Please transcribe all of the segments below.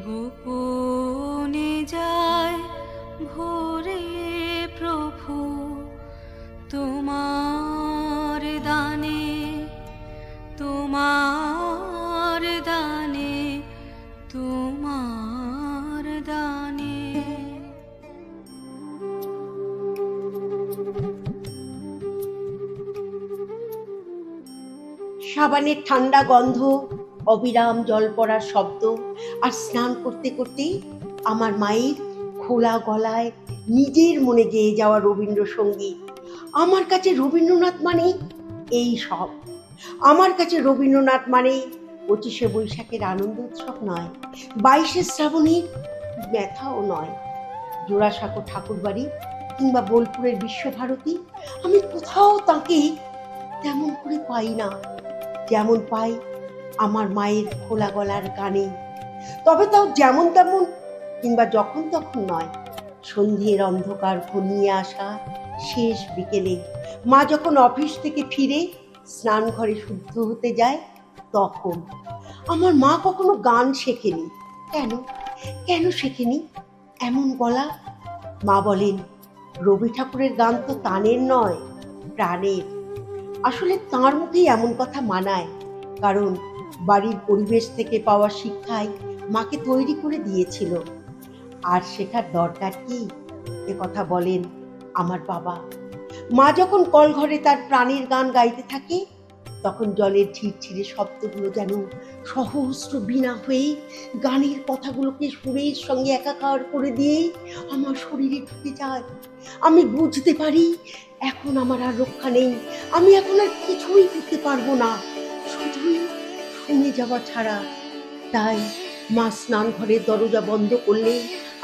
গোপনে যায় ভোরে প্রভু তোমার দানে, তোমার দানে, তোমার দানে। সাবানের ঠান্ডা গন্ধ, অবিরাম জল পড়ার শব্দ, আর স্নান করতে করতেই আমার মায়ের খোলা গলায় নিজের মনে গেয়ে যাওয়া রবীন্দ্রসঙ্গীত। আমার কাছে রবীন্দ্রনাথ মানে এই সব। আমার কাছে রবীন্দ্রনাথ মানে 25শে বৈশাখের আনন্দ উৎসব নয়, 22শে শ্রাবণের ব্যথাও নয়, জোড়াসাঁকো ঠাকুরবাড়ি কিংবা বোলপুরের বিশ্বভারতী। আমি কোথাও তাকে তেমন করে পাই না যেমন পাই আমার মায়ের খোলা গলার গানে। তবে তাও যেমন তেমন কিংবা যখন তখন নয়, সন্ধ্যের অন্ধকার ঘনিয়ে আসা শেষ বিকেলে মা যখন অফিস থেকে ফিরে স্নান ঘরে শুদ্ধ হতে যায়, তখন। আমার মা কখনো গান শেখেনি। কেন কেন শেখেনি এমন গলা? মা বলেন, রবি ঠাকুরের গান তো তানের নয়, প্রাণের। আসলে তাঁর মুখেই এমন কথা মানায়, কারণ বাড়ির পরিবেশ থেকে পাওয়া শিক্ষাই মাকে তৈরি করে দিয়েছিল। আর শেখার দরকার কি, এ কথা বলেন আমার বাবা। মা যখন কলঘরে তার প্রাণের গান গাইতে থাকে, তখন জলের ঝিরঝিরে শব্দগুলো যেন সহস্র বীণা হয়ে গানের কথাগুলোকে সুরের সঙ্গে একাকার করে দিয়ে আমার শরীরে ঢুকে যায়। আমি বুঝতে পারি এখন আমার আর রক্ষা নেই, আমি এখন আর কিছুই করতে পারবো না, শুধুই শুনে যাওয়া ছাড়া। তাই মা স্নান ঘরের দরজা বন্ধ করলে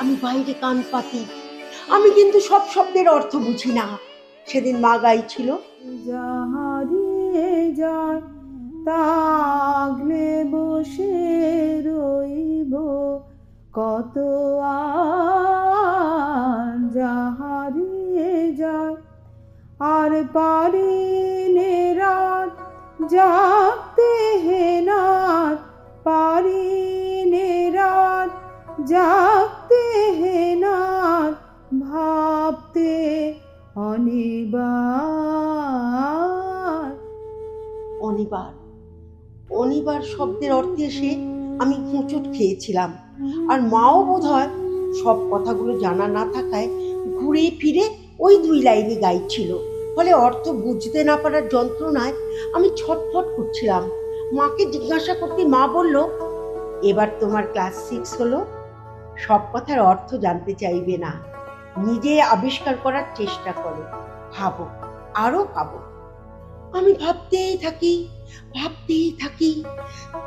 আমি বাইরে কান পাতি। আমি কিন্তু সব শব্দের অর্থ বুঝি না। সেদিন মা গাইছিল, যাহারিয়ে যায় তাগলে বসে রইব কত আর, যাহারিয়ে যায় আর পারিনে রাত জাগতে হে নাথ, পারিনে রাত জাগতে হে নাথ, ভাবতে অনিবার। অনিবার অনিবার শব্দের অর্থে এসে আমি হোঁচট খেয়েছিলাম। আর মাও বোধহয় সব কথাগুলো জানা না থাকায় ঘুরে ফিরে ওই 2 লাইনই গাইছিল। ফলে অর্থ বুঝতে না পারার যন্ত্রণায় আমি ছটফট করছিলাম। মাকে জিজ্ঞাসা করতে মা বলল, এবার তোমার ক্লাস 6 হলো, সব কথার অর্থ জানতে চাইবে না, নিজে আবিষ্কার করার চেষ্টা করো, ভাবো, আরো ভাবো। আমি ভাবতেই থাকি,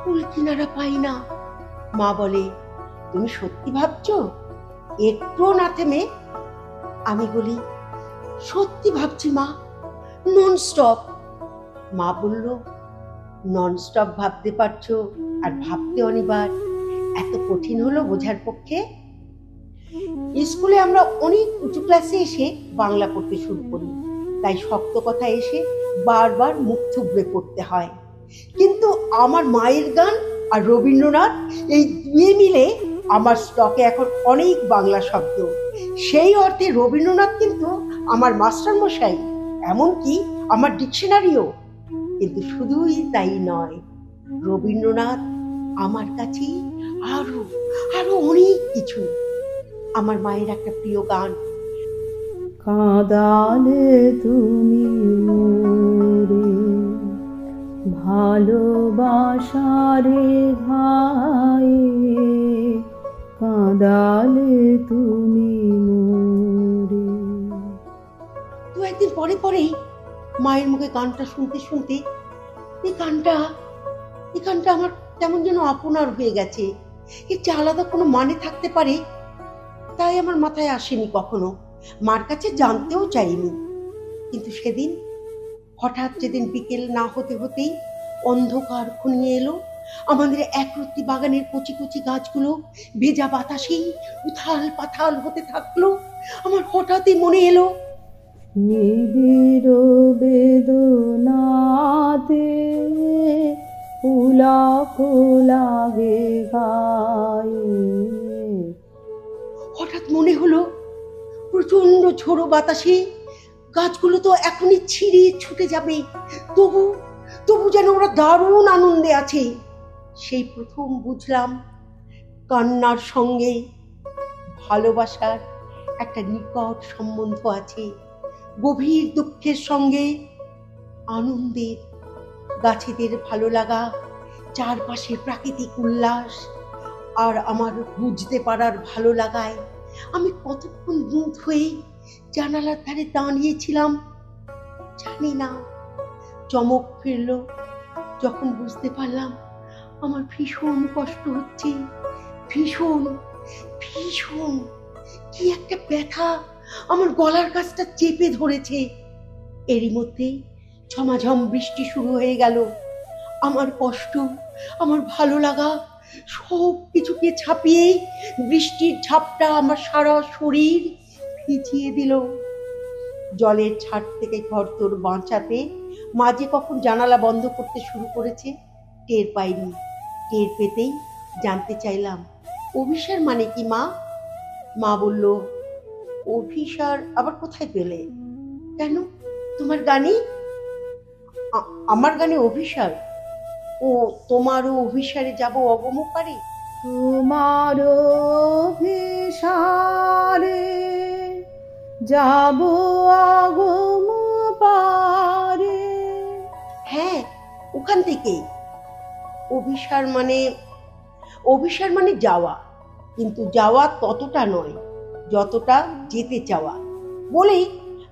কুল কিনারা পাই না। মা বলে, তুমি সত্যি ভাবছো? একটুও না থেমে। আমি বলি, সত্যি ভাবছি মা, নন স্টপ। মা বলল, নন স্টপ ভাবতে পারছো আর ভাবতে অনিবার, এত কঠিন হলো বোঝার পক্ষে? স্কুলে আমরা অনেক উঁচু ক্লাসে এসে বাংলা পড়তে শুরু করি, তাই শক্ত কথা এসে বারবার মুখ থুবড়ে পড়তে হয়। কিন্তু আমার মায়ের গান আর রবীন্দ্রনাথ, এই 2 মিলে আমার স্টকে এখন অনেক বাংলা শব্দ। সেই অর্থে রবীন্দ্রনাথ কিন্তু আমার মাস্টার মশাই, এমনকি আমার ডিকশনারিও। কিন্তু শুধুই তাই নয়, রবীন্দ্রনাথ আমার কাছে আরো আরো অনেক কিছু। আমার মায়ের একটা প্রিয় গান, কাঁদালে তুমি মোরে ভালোবাসারে ঘায়ে, কাঁদালে তুমি মোরে। তো একদিন পরে পরেই মায়ের মুখে গানটা শুনতে শুনতে এই গানটা আমার কেমন যেন আপনার হয়ে গেছে। এর যে আলাদা কোনো মানে থাকতে পারে তাই আমার মাথায় আসেনি কখনো, মার কাছে জানতেও চাইনি। কিন্তু সেদিন হঠাৎ যেদিন বিকেল না হতে হতেই অন্ধকার ঘনিয়ে এলো, আমাদের একরত্তি বাগানের কচি কচি গাছগুলো ভেজা বাতাসেই উথাল পাথাল হতে থাকলো, আমার হঠাৎই মনে এলো, নিবিড় বেদনাতে পুলক লাগে গায়ে, মনে হলো প্রচন্ড ঝোড়ো বাতাসে গাছগুলো তো এখনই ছিঁড়ে ছুটে যাবে, তবু তবু যেন ওরা দারুণ আনন্দে আছে। সেই প্রথম বুঝলাম কান্নার সঙ্গে ভালোবাসার একটা নিকট সম্বন্ধ আছে, গভীর দুঃখের সঙ্গে আনন্দের, গাছেদের ভালো লাগা, চারপাশের প্রাকৃতিক উল্লাস আর আমার বুঝতে পারার ভালো লাগায় আমি কতক্ষণ মুগ্ধ হয়ে জানালার ধারে দাঁড়িয়েছিলাম। জানি না চমক ফিরল যখন বুঝতে পারলাম আমার ভীষণ কষ্ট হচ্ছে, ভীষণ ভীষণ কি একটা ব্যথা আমার গলার কাছটা চেপে ধরেছে। এরই মধ্যে ঝমাঝম বৃষ্টি শুরু হয়ে গেল। আমার কষ্ট, আমার ভালো লাগা সব কিছুকে ছাপিয়ে বৃষ্টির ঝাপটা আমার সারা শরীর ভিজিয়ে দিল। জলের ছাদ থেকে ঘরদোর বাঁচাতে মাঝে কখন জানালা বন্ধ করতে শুরু করেছে টের পাইনি। টের পেতেই জানতে চাইলাম, অভিসার মানে কি মা? মা বলল, অভিসার আবার কোথায় পেলে? কেন, তোমার গানে? আমার গানে অভিসার? ও, তোমারও অভিসারে যাব অগমকারে? তোমার অভিসারে যাব আগম পারে। হ্যাঁ, ওখান থেকেই। অভিসার মানে যাওয়া, কিন্তু যাওয়া ততটা নয় যতটা যেতে চাওয়া। বলেই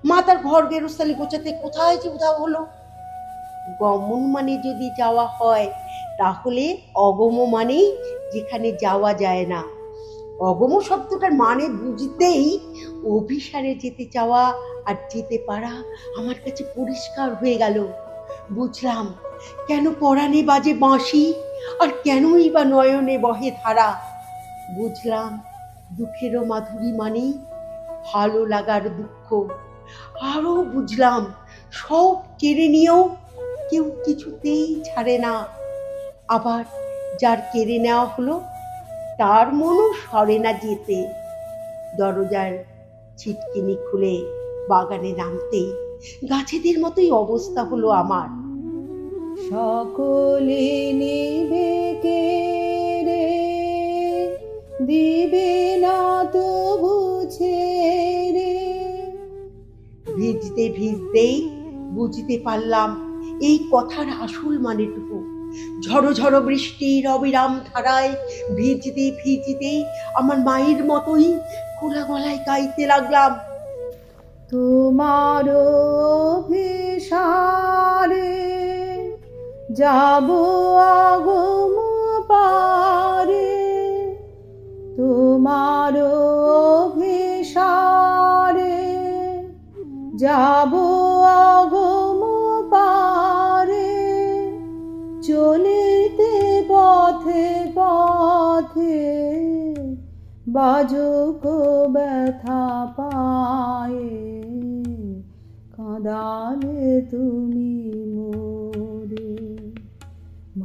মা তার ঘর গেরস্থালি গোছাতে কোথায় যে উধাও হলো। গমন মানে যদি যাওয়া হয়, তাহলে অগম মানেই যেখানে যাওয়া যায় না। অগম শব্দটার মানে বুঝতেই অভিসারে যেতে চাওয়া আর যেতে পারা আমার কাছে পরিষ্কার হয়ে গেল। বুঝলাম কেন পরাণে বাজে বাঁশি আর কেনই বা নয়নে বহে ধারা। বুঝলাম দুঃখেরও মাধুরী মানেই ভালো লাগার দুঃখ। আরো বুঝলাম সব কেড়ে নিয়েও কেউ কিছুতেই ছাড়ে না। আবার যার কেড়ে নেওয়া হলো তার মনও সরে না যেতে। দরজার ছিটকিনি খুলে বাগানে নামতেই গাছেদের মতোই অবস্থা হলো আমার। সকলে নিবে কেড়ে, দিবে না তো ছেড়ে। ভিজতে ভিজতেই বুঝতে পারলাম এই কথার আসল মানেটুকু। ঝড়ো ঝড়ো বৃষ্টির অবিরাম ধারায় ভিজতে ভিজতে আমার মায়ের মতোই খোলা গলায় গাইতে লাগলাম, তোমার অভিসারে যাব আগম পারে। তোমার অভিসারে যাব আগম পারে। চলিতে পথে পথে বাজুক ব্যথা পায়ে। কাঁদালে তুমি মোরে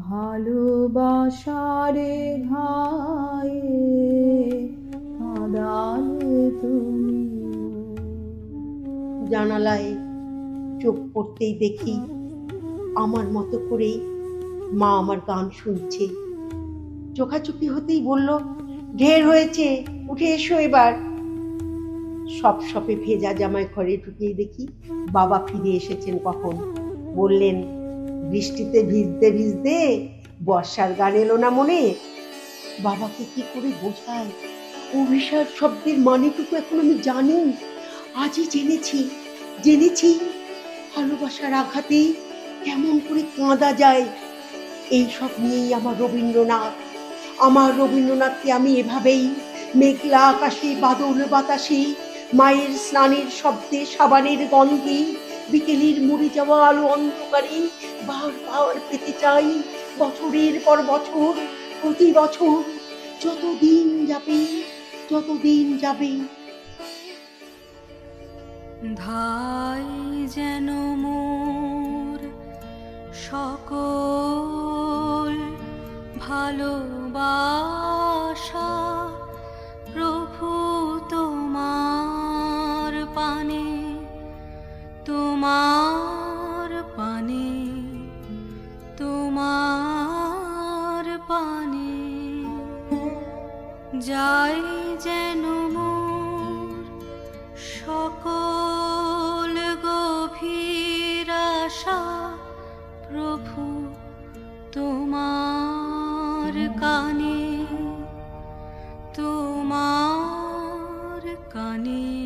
ভালোবাসারে ঘায়ে। কাঁদালে তুমি। জানালায় চোখ পড়তেই দেখি আমার মতো করেই মা আমার গান শুনছে। চোখাচোখি হতেই বলল, ঢের হয়েছে, উঠে এসো এবার। সপ সপে ভেজা জামায় ঘরে ঢুকিয়ে দেখি বাবা ফিরে এসেছেন কখন। বললেন, বৃষ্টিতে ভিজতে ভিজতে বর্ষার গান এলো না মনে? বাবাকে কি করে বোঝায় অভিসার শব্দের মানেটুকু এখন আমি জানি। আজই জেনেছি ভালোবাসার আঘাতে কেমন করে কাঁদা যায়। এই সব নিয়েই আমার রবীন্দ্রনাথকে আমি এভাবেই মেঘলা আকাশে, বাদল বাতাসে, মায়ের স্নানের শব্দে, সাবানের গন্ধে, বিকেলের মরে যাওয়া আলো অন্ধকারে বার পেতে চাই। বছরের পর বছর, প্রতি বছর, যতদিন যাবে। ধাই যেন মোর সকল ভালোবাসা প্রভু তো তোমার পানে, তোমার পানে যাই যেন মোর সকল গভীর আশা, প্রভু তোমার কানে, তোমার কানে।